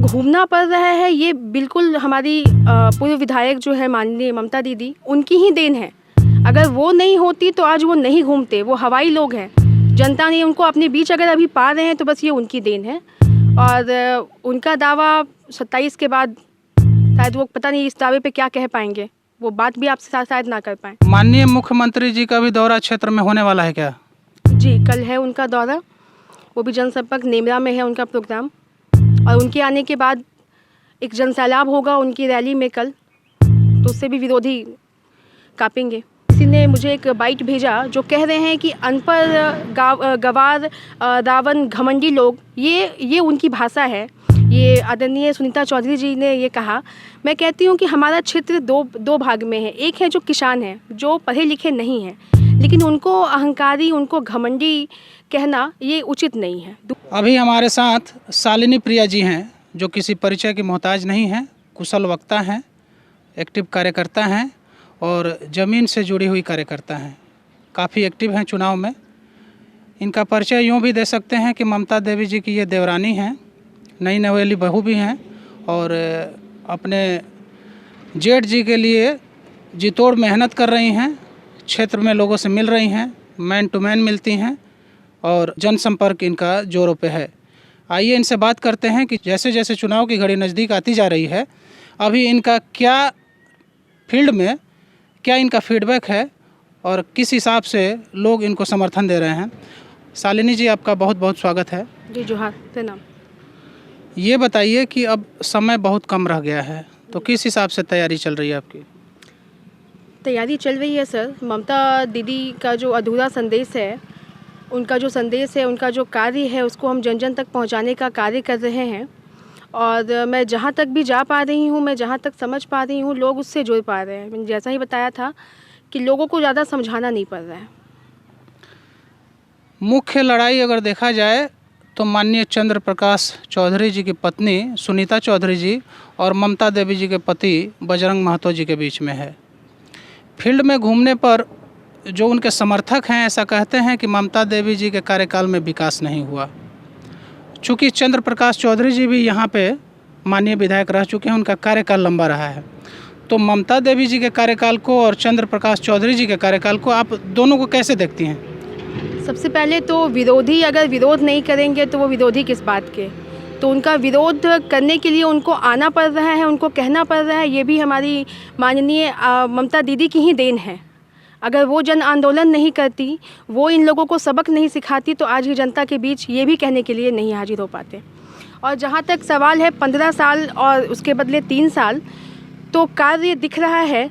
घूमना पड़ रहा है, ये बिल्कुल हमारी पूर्व विधायक जो है माननीय ममता दीदी, उनकी ही देन है। अगर वो नहीं होती तो आज वो नहीं घूमते, वो हवाई लोग हैं। जनता ने उनको अपने बीच अगर अभी पा रहे हैं तो बस ये उनकी देन है। और उनका दावा 27 के बाद शायद वो पता नहीं इस दावे पे क्या कह पाएंगे, वो बात भी आपसे शायद ना कर पाएँ। माननीय मुख्यमंत्री जी का भी दौरा क्षेत्र में होने वाला है क्या? जी, कल है उनका दौरा, वो भी जनसंपर्क नेमरा में है उनका प्रोग्राम। और उनके आने के बाद एक जनसैलाब होगा उनकी रैली में कल, तो उससे भी विरोधी कांपेंगे। किसी ने मुझे एक बाइट भेजा जो कह रहे हैं कि अनपढ़ गवार रावण घमंडी लोग, ये उनकी भाषा है। ये आदरणीय सुनीता चौधरी जी ने ये कहा। मैं कहती हूँ कि हमारा क्षेत्र दो भाग में है। एक है जो किसान हैं, जो पढ़े लिखे नहीं हैं, लेकिन उनको अहंकारी, उनको घमंडी कहना ये उचित नहीं है। अभी हमारे साथ शालिनी प्रिया जी हैं, जो किसी परिचय की मोहताज नहीं हैं, कुशल वक्ता हैं, एक्टिव कार्यकर्ता हैं और ज़मीन से जुड़ी हुई कार्यकर्ता हैं, काफ़ी एक्टिव हैं चुनाव में। इनका परिचय यूँ भी दे सकते हैं कि ममता देवी जी की ये देवरानी हैं, नई नवेली बहू भी हैं और अपने जेठ जी के लिए जी तोड़ मेहनत कर रही हैं, क्षेत्र में लोगों से मिल रही हैं, मैन टू मैन मिलती हैं और जनसंपर्क इनका जोरों पे है। आइए इनसे बात करते हैं कि जैसे जैसे चुनाव की घड़ी नज़दीक आती जा रही है, अभी इनका क्या फील्ड में क्या इनका फीडबैक है और किस हिसाब से लोग इनको समर्थन दे रहे हैं। शालिनी जी, आपका बहुत बहुत स्वागत है। जी जोहार, प्रणाम। ये बताइए कि अब समय बहुत कम रह गया है, तो किस हिसाब से तैयारी चल रही है आपकी? तैयारी चल रही है सर। ममता दीदी का जो अधूरा संदेश है, उनका जो संदेश है, उनका जो कार्य है, उसको हम जन जन तक पहुंचाने का कार्य कर रहे हैं। और मैं जहां तक भी जा पा रही हूं, मैं जहां तक समझ पा रही हूं, लोग उससे जुड़ पा रहे हैं। मैंने जैसा ही बताया था कि लोगों को ज़्यादा समझाना नहीं पड़ रहा है। मुख्य लड़ाई अगर देखा जाए तो माननीय चंद्र प्रकाश चौधरी जी की पत्नी सुनीता चौधरी जी और ममता देवी जी के पति बजरंग महतो जी के बीच में है। फील्ड में घूमने पर जो उनके समर्थक हैं ऐसा कहते हैं कि ममता देवी जी के कार्यकाल में विकास नहीं हुआ। चूँकि चंद्र प्रकाश चौधरी जी भी यहाँ पे माननीय विधायक रह चुके हैं, उनका कार्यकाल लंबा रहा है, तो ममता देवी जी के कार्यकाल को और चंद्र प्रकाश चौधरी जी के कार्यकाल को आप दोनों को कैसे देखती हैं? सबसे पहले तो विरोधी अगर विरोध नहीं करेंगे तो वो विरोधी किस बात के? तो उनका विरोध करने के लिए उनको आना पड़ रहा है, उनको कहना पड़ रहा है। ये भी हमारी माननीय ममता दीदी की ही देन है। अगर वो जन आंदोलन नहीं करती, वो इन लोगों को सबक नहीं सिखाती, तो आज ही जनता के बीच ये भी कहने के लिए नहीं हाजिर हो पाते। और जहाँ तक सवाल है 15 साल और उसके बदले 3 साल, तो कार्य दिख रहा है।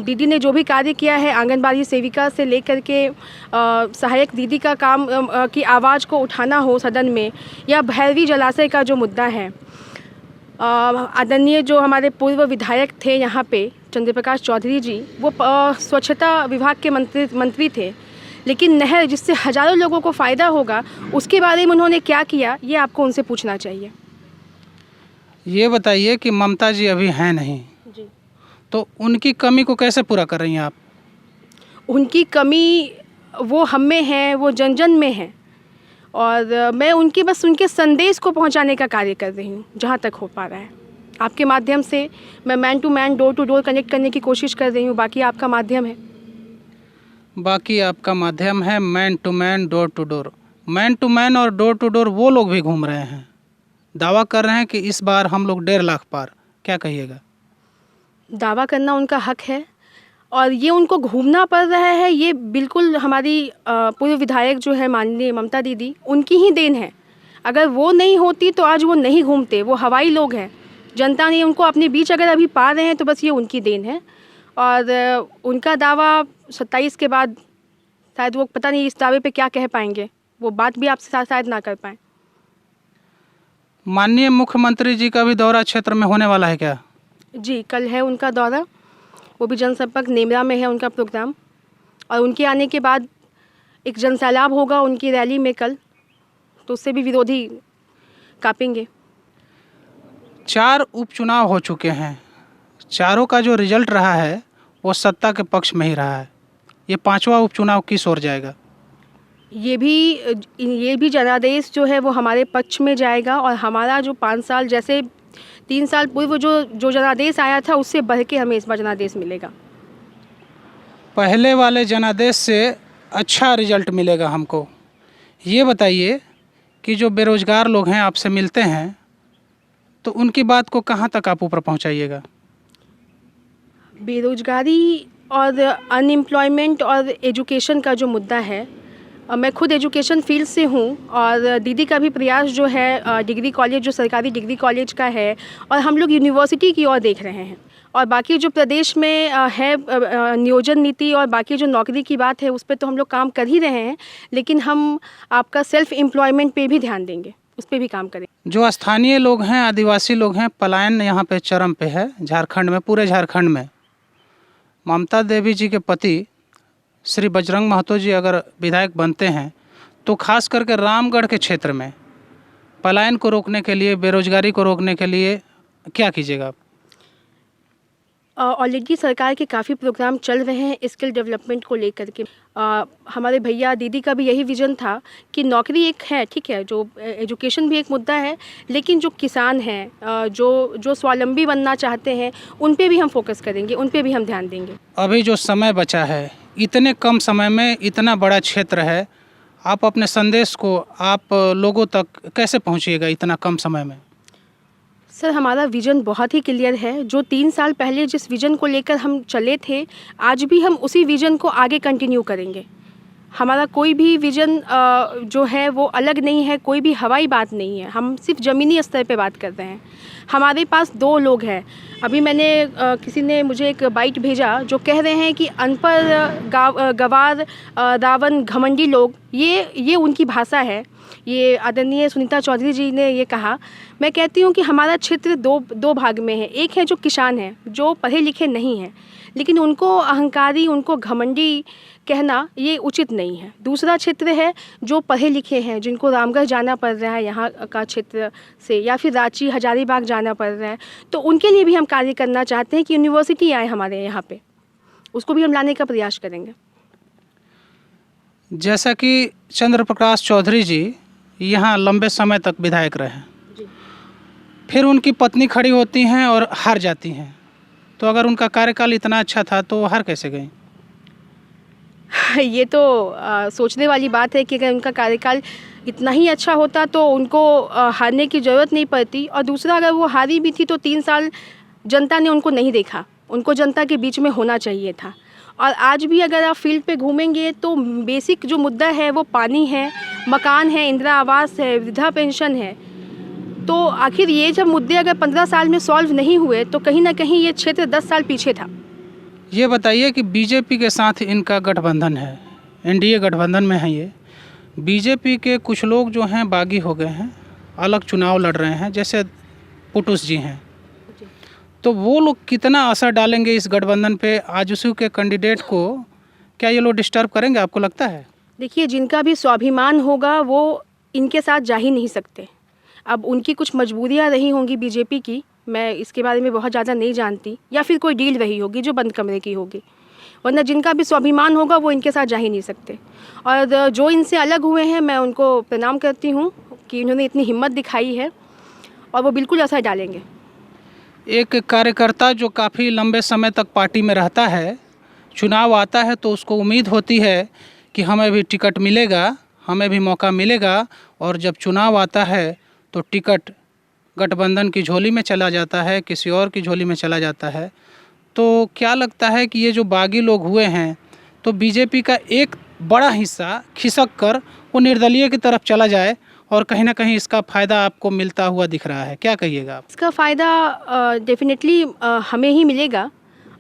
दीदी ने जो भी कार्य किया है, आंगनबाड़ी सेविका से लेकर के सहायक दीदी का काम की आवाज़ को उठाना हो सदन में, या भैरवी जलाशय का जो मुद्दा है, आदरणीय जो हमारे पूर्व विधायक थे यहाँ पे चंद्र प्रकाश चौधरी जी, वो स्वच्छता विभाग के मंत्री थे, लेकिन नहर जिससे हज़ारों लोगों को फ़ायदा होगा, उसके बारे में उन्होंने क्या किया, ये आपको उनसे पूछना चाहिए। ये बताइए कि ममता जी अभी हैं नहीं जी, तो उनकी कमी को कैसे पूरा कर रही हैं आप? उनकी कमी वो हम में है, वो जन जन में है, और मैं उनके संदेश को पहुंचाने का कार्य कर रही हूं जहां तक हो पा रहा है। आपके माध्यम से मैं man to man, door to door connect करने की कोशिश कर रही हूं। बाकी आपका माध्यम है। Man to man, door to door. Man to man और डोर टू डोर वो लोग भी घूम रहे हैं, दावा कर रहे हैं कि इस बार हम लोग 1.5 लाख पार। क्या कहिएगा? दावा करना उनका हक है, और ये उनको घूमना पड़ रहा है, ये बिल्कुल हमारी पूर्व विधायक जो है माननीय ममता दीदी, उनकी ही देन है। अगर वो नहीं होती तो आज वो नहीं घूमते, वो हवाई लोग हैं। जनता ने उनको अपने बीच अगर अभी पा रहे हैं तो बस ये उनकी देन है। और उनका दावा 27 के बाद शायद वो पता नहीं इस दावे पे क्या कह पाएंगे, वो बात भी आपसे शायद ना कर पाएँ। माननीय मुख्यमंत्री जी का भी दौरा क्षेत्र में होने वाला है क्या? जी, कल है उनका दौरा, वो भी जनसंपर्क नेमरा में है उनका प्रोग्राम। और उनके आने के बाद एक जनसैलाब होगा उनकी रैली में कल, तो उससे भी विरोधी कांपेंगे। 4 उपचुनाव हो चुके हैं, चारों का जो रिजल्ट रहा है वो सत्ता के पक्ष में ही रहा है। ये 5वां उपचुनाव किस ओर जाएगा? ये भी जनादेश जो है वो हमारे पक्ष में जाएगा, और हमारा जो 5 साल जैसे 3 साल पूर्व जो जनादेश आया था उससे बढ़ के हमें इस बार जनादेश मिलेगा। पहले वाले जनादेश से अच्छा रिजल्ट मिलेगा हमको। ये बताइए कि जो बेरोज़गार लोग हैं आपसे मिलते हैं तो उनकी बात को कहाँ तक आप ऊपर पहुँचाइएगा? बेरोज़गारी और अनएम्प्लॉयमेंट और एजुकेशन का जो मुद्दा है, मैं खुद एजुकेशन फील्ड से हूँ, और दीदी का भी प्रयास जो है डिग्री कॉलेज जो सरकारी डिग्री कॉलेज का है, और हम लोग यूनिवर्सिटी की ओर देख रहे हैं। और बाकी जो प्रदेश में है नियोजन नीति और बाकी जो नौकरी की बात है उस पर तो हम लोग काम कर ही रहे हैं, लेकिन हम आपका सेल्फ एम्प्लॉयमेंट पे भी ध्यान देंगे, उस पर भी काम करें। जो स्थानीय लोग हैं, आदिवासी लोग हैं, पलायन यहाँ पे चरम पे है झारखंड में, पूरे झारखंड में। ममता देवी जी के पति श्री बजरंग महतो जी अगर विधायक बनते हैं तो खास करके रामगढ़ के क्षेत्र में पलायन को रोकने के लिए, बेरोजगारी को रोकने के लिए क्या कीजिएगा आप? ऑलरेडी सरकार के काफ़ी प्रोग्राम चल रहे हैं स्किल डेवलपमेंट को लेकर के। हमारे भैया दीदी का भी यही विज़न था कि नौकरी एक है, ठीक है, जो एजुकेशन भी एक मुद्दा है, लेकिन जो किसान हैं, जो स्वावलंबी बनना चाहते हैं, उन पे भी हम फोकस करेंगे, उन पे भी हम ध्यान देंगे। अभी जो समय बचा है, इतने कम समय में इतना बड़ा क्षेत्र है, आप अपने संदेश को आप लोगों तक कैसे पहुँचिएगा इतना कम समय में? सर, हमारा विज़न बहुत ही क्लियर है। जो 3 साल पहले जिस विज़न को लेकर हम चले थे, आज भी हम उसी विज़न को आगे कंटिन्यू करेंगे। हमारा कोई भी विज़न जो है वो अलग नहीं है, कोई भी हवाई बात नहीं है, हम सिर्फ ज़मीनी स्तर पे बात कर रहे हैं। हमारे पास 2 लोग हैं। अभी मैंने किसी ने मुझे एक बाइट भेजा जो कह रहे हैं कि अनपढ़, गंवार, रावण, घमंडी लोग, ये उनकी भाषा है। ये आदरणीय सुनीता चौधरी जी ने ये कहा। मैं कहती हूँ कि हमारा क्षेत्र दो भाग में है। एक है जो किसान हैं, जो पढ़े लिखे नहीं हैं, लेकिन उनको अहंकारी, उनको घमंडी कहना ये उचित नहीं है। दूसरा क्षेत्र है जो पढ़े लिखे हैं, जिनको रामगढ़ जाना पड़ रहा है यहाँ का क्षेत्र से, या फिर रांची, हजारीबाग जाना पड़ रहा है, तो उनके लिए भी हम कार्य करना चाहते हैं कि यूनिवर्सिटी आए हमारे यहाँ पे, उसको भी हम लाने का प्रयास करेंगे। जैसा कि चंद्र प्रकाश चौधरी जी यहाँ लंबे समय तक विधायक रहे, फिर उनकी पत्नी खड़ी होती हैं और हार जाती हैं, तो अगर उनका कार्यकाल इतना अच्छा था तो वो हार कैसे गई? ये तो सोचने वाली बात है कि अगर उनका कार्यकाल इतना ही अच्छा होता तो उनको हारने की ज़रूरत नहीं पड़ती। और दूसरा, अगर वो हारी भी थी तो 3 साल जनता ने उनको नहीं देखा, उनको जनता के बीच में होना चाहिए था। और आज भी अगर आप फील्ड पे घूमेंगे तो बेसिक जो मुद्दा है वो पानी है, मकान है, इंदिरा आवास है, वृद्धा पेंशन है। तो आखिर ये जब मुद्दे अगर 15 साल में सॉल्व नहीं हुए तो कहीं ना कहीं ये क्षेत्र 10 साल पीछे था। ये बताइए कि बीजेपी के साथ इनका गठबंधन है, एनडीए गठबंधन में है ये। बीजेपी के कुछ लोग जो हैं बागी हो गए हैं, अलग चुनाव लड़ रहे हैं, जैसे पुटुस जी हैं, तो वो लोग कितना असर डालेंगे इस गठबंधन पे? आजसू के कैंडिडेट को क्या ये लोग डिस्टर्ब करेंगे, आपको लगता है? देखिए, जिनका भी स्वाभिमान होगा वो इनके साथ जा ही नहीं सकते। अब उनकी कुछ मजबूरियां रही होंगी बीजेपी की, मैं इसके बारे में बहुत ज़्यादा नहीं जानती, या फिर कोई डील रही होगी जो बंद कमरे की होगी, वरना जिनका भी स्वाभिमान होगा वो इनके साथ जा ही नहीं सकते। और जो इनसे अलग हुए हैं, मैं उनको प्रणाम करती हूँ कि उन्होंने इतनी हिम्मत दिखाई है, और वो बिल्कुल असर डालेंगे। एक कार्यकर्ता जो काफ़ी लंबे समय तक पार्टी में रहता है, चुनाव आता है तो उसको उम्मीद होती है कि हमें भी टिकट मिलेगा, हमें भी मौका मिलेगा, और जब चुनाव आता है तो टिकट गठबंधन की झोली में चला जाता है, किसी और की झोली में चला जाता है। तो क्या लगता है कि ये जो बागी लोग हुए हैं, तो बीजेपी का एक बड़ा हिस्सा खिसक कर वो निर्दलीय की तरफ चला जाए, और कहीं ना कहीं इसका फ़ायदा आपको मिलता हुआ दिख रहा है, क्या कहिएगा आप? इसका फ़ायदा डेफिनेटली हमें ही मिलेगा,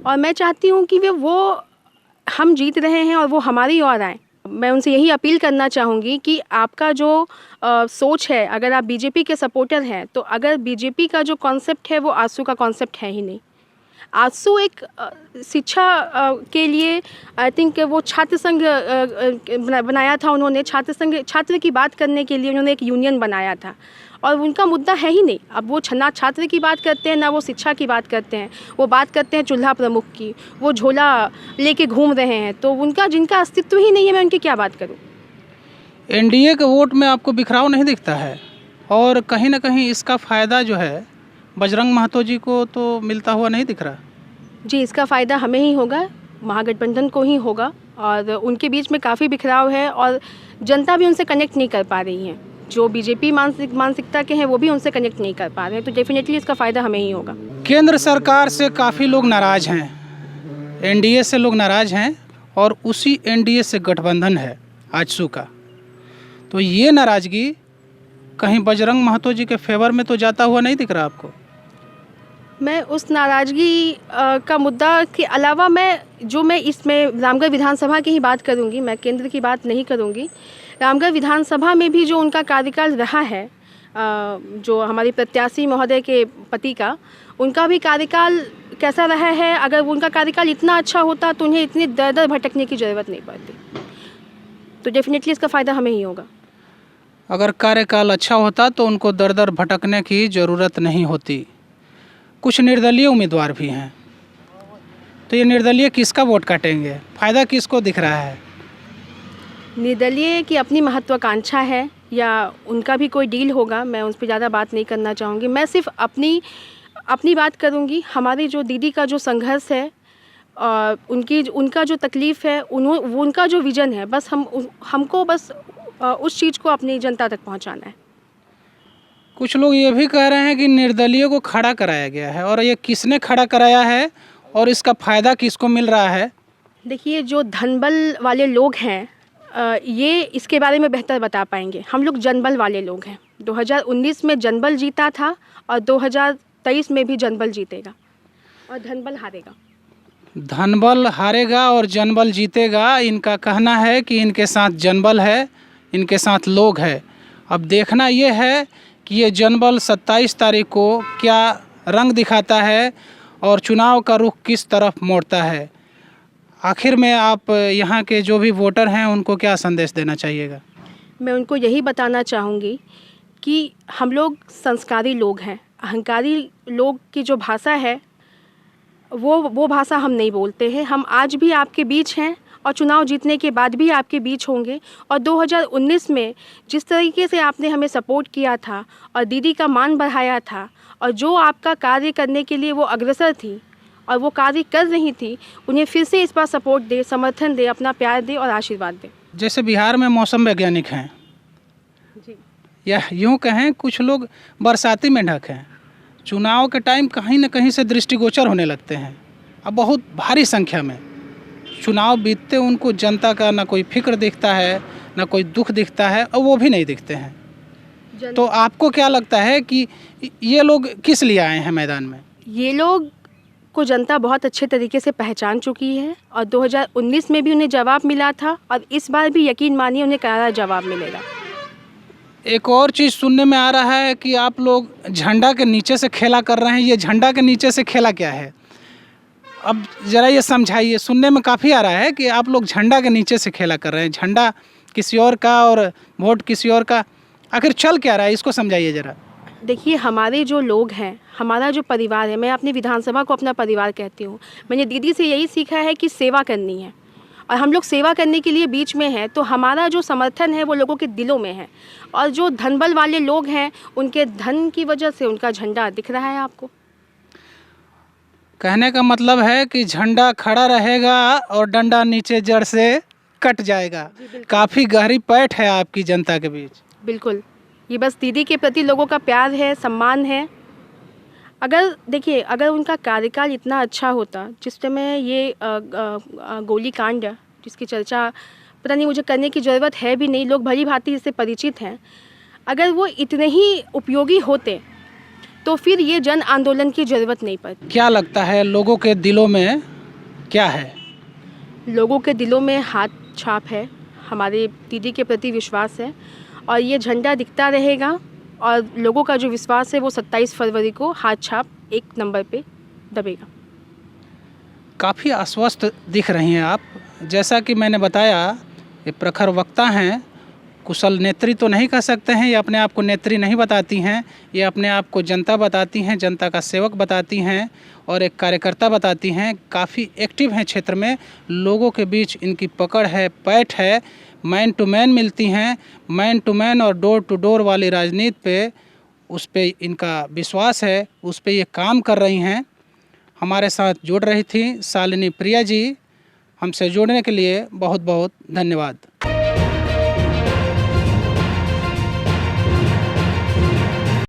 और मैं चाहती हूँ कि वो हम जीत रहे हैं और वो हमारी ओर आए। मैं उनसे यही अपील करना चाहूँगी कि आपका जो सोच है, अगर आप बीजेपी के सपोर्टर हैं, तो अगर बीजेपी का जो कॉन्सेप्ट है वो आजसू का कॉन्सेप्ट है ही नहीं। आजसू एक शिक्षा के लिए आई थिंक वो छात्र संघ बनाया था उन्होंने, छात्र की बात करने के लिए उन्होंने एक यूनियन बनाया था, और उनका मुद्दा है ही नहीं। अब वो ना छात्र की बात करते हैं, ना वो शिक्षा की बात करते हैं, वो बात करते हैं चूल्हा प्रमुख की, वो झोला लेके घूम रहे हैं, तो उनका जिनका अस्तित्व ही नहीं है, मैं उनकी क्या बात करूँ? एनडीए के वोट में आपको बिखराव नहीं दिखता है, और कहीं ना कहीं इसका फ़ायदा जो है बजरंग महतो जी को तो मिलता हुआ नहीं दिख रहा। जी, इसका फ़ायदा हमें ही होगा, महागठबंधन को ही होगा, और उनके बीच में काफ़ी बिखराव है और जनता भी उनसे कनेक्ट नहीं कर पा रही है। जो बीजेपी मानसिकता के हैं वो भी उनसे कनेक्ट नहीं कर पा रहे हैं, तो डेफिनेटली इसका फ़ायदा हमें ही होगा। केंद्र सरकार से काफ़ी लोग नाराज़ हैं, एनडीए से लोग नाराज़ हैं, और उसी एनडीए से गठबंधन है आजसू का। तो ये नाराज़गी कहीं बजरंग महतो जी के फेवर में तो जाता हुआ नहीं दिख रहा आपको? मैं उस नाराज़गी का मुद्दा के अलावा मैं इसमें रामगढ़ विधानसभा की ही बात करूंगी, मैं केंद्र की बात नहीं करूंगी। रामगढ़ विधानसभा में भी जो उनका कार्यकाल रहा है, जो हमारी प्रत्याशी महोदय के पति का, उनका भी कार्यकाल कैसा रहा है। अगर उनका कार्यकाल इतना अच्छा होता तो उन्हें इतनी दर दर भटकने की ज़रूरत नहीं पड़ती, तो डेफिनेटली इसका फ़ायदा हमें ही होगा। अगर कार्यकाल अच्छा होता तो उनको दर दर भटकने की ज़रूरत नहीं होती। कुछ निर्दलीय उम्मीदवार भी हैं, तो ये निर्दलीय किसका वोट काटेंगे? फ़ायदा किसको दिख रहा है? निर्दलीय की अपनी महत्वाकांक्षा है या उनका भी कोई डील होगा, मैं उस पर ज़्यादा बात नहीं करना चाहूँगी। मैं सिर्फ अपनी बात करूँगी। हमारी जो दीदी का जो संघर्ष है, उनका जो तकलीफ़ है, उनका जो विज़न है, बस हमको बस उस चीज़ को अपनी जनता तक पहुँचाना है। कुछ लोग ये भी कह रहे हैं कि निर्दलीय को खड़ा कराया गया है, और ये किसने खड़ा कराया है और इसका फ़ायदा किसको मिल रहा है? देखिए, जो धनबल वाले लोग हैं, ये इसके बारे में बेहतर बता पाएंगे। हम लोग जनबल वाले लोग हैं। 2019 में जनबल जीता था और 2023 में भी जनबल जीतेगा और धनबल हारेगा। धनबल हारेगा और जनबल जीतेगा, इनका कहना है कि इनके साथ जनबल है, इनके साथ लोग है। अब देखना ये है कि ये जनबल 27 तारीख को क्या रंग दिखाता है और चुनाव का रुख किस तरफ मोड़ता है। आखिर में आप यहाँ के जो भी वोटर हैं उनको क्या संदेश देना चाहिएगा? मैं उनको यही बताना चाहूँगी कि हम लोग संस्कारी लोग हैं। अहंकारी लोग की जो भाषा है वो भाषा हम नहीं बोलते हैं। हम आज भी आपके बीच हैं और चुनाव जीतने के बाद भी आपके बीच होंगे। और 2019 में जिस तरीके से आपने हमें सपोर्ट किया था और दीदी का मान बढ़ाया था, और जो आपका कार्य करने के लिए वो अग्रसर थी और वो कार्य कर रही थी, उन्हें फिर से इस बार सपोर्ट दे, समर्थन दे, अपना प्यार दे और आशीर्वाद दे। जैसे बिहार में मौसम वैज्ञानिक हैं जी, या यूँ कहें कुछ लोग बरसाती मेंढक हैं, चुनाव के टाइम कहीं न कहीं से दृष्टिगोचर होने लगते हैं। अब बहुत भारी संख्या में चुनाव बीतते उनको जनता का ना कोई फिक्र दिखता है, ना कोई दुख दिखता है, और वो भी नहीं दिखते हैं। तो आपको क्या लगता है कि ये लोग किस लिए आए हैं मैदान में? ये लोग को जनता बहुत अच्छे तरीके से पहचान चुकी है और 2019 में भी उन्हें जवाब मिला था और इस बार भी यकीन मानिए उन्हें करारा जवाब मिलेगा। एक और चीज़ सुनने में आ रहा है कि आप लोग झंडा के नीचे से खेला कर रहे हैं। ये झंडा के नीचे से खेला क्या है? अब ज़रा ये समझाइए। सुनने में काफ़ी आ रहा है कि आप लोग झंडा के नीचे से खेला कर रहे हैं, झंडा किसी और का और वोट किसी और का। आखिर चल क्या रहा है, इसको समझाइए ज़रा। देखिए, हमारे जो लोग हैं, हमारा जो परिवार है, मैं अपनी विधानसभा को अपना परिवार कहती हूँ। मैंने दीदी से यही सीखा है कि सेवा करनी है और हम लोग सेवा करने के लिए बीच में हैं। तो हमारा जो समर्थन है वो लोगों के दिलों में है, और जो धनबल वाले लोग हैं उनके धन की वजह से उनका झंडा दिख रहा है आपको। कहने का मतलब है कि झंडा खड़ा रहेगा और डंडा नीचे जड़ से कट जाएगा। काफ़ी गहरी पैठ है आपकी जनता के बीच। बिल्कुल, ये बस दीदी के प्रति लोगों का प्यार है, सम्मान है। अगर देखिए, अगर उनका कार्यकाल इतना अच्छा होता, जिस समय ये गोली कांड जिसकी चर्चा पता नहीं मुझे करने की ज़रूरत है भी नहीं, लोग भली भांति इससे परिचित हैं, अगर वो इतने ही उपयोगी होते तो फिर ये जन आंदोलन की ज़रूरत नहीं पड़ती। क्या लगता है लोगों के दिलों में क्या है? लोगों के दिलों में हाथ छाप है, हमारे दीदी के प्रति विश्वास है और ये झंडा दिखता रहेगा और लोगों का जो विश्वास है वो 27 फरवरी को हाथ छाप 1 नंबर पे दबेगा। काफ़ी आश्वस्त दिख रही हैं आप। जैसा कि मैंने बताया, ये प्रखर वक्ता हैं, कुशल नेत्री तो नहीं कह सकते हैं, ये अपने आप को नेत्री नहीं बताती हैं, ये अपने आप को जनता बताती हैं, जनता का सेवक बताती हैं और एक कार्यकर्ता बताती हैं। काफ़ी एक्टिव हैं क्षेत्र में, लोगों के बीच इनकी पकड़ है, पैठ है। मैन टू मैन मिलती हैं, मैन टू मैन और डोर टू डोर वाली राजनीति पे उस पे इनका विश्वास है, उस पे ये काम कर रही हैं। हमारे साथ जुड़ रही थी शालिनी प्रिया जी। हमसे जुड़ने के लिए बहुत बहुत धन्यवाद।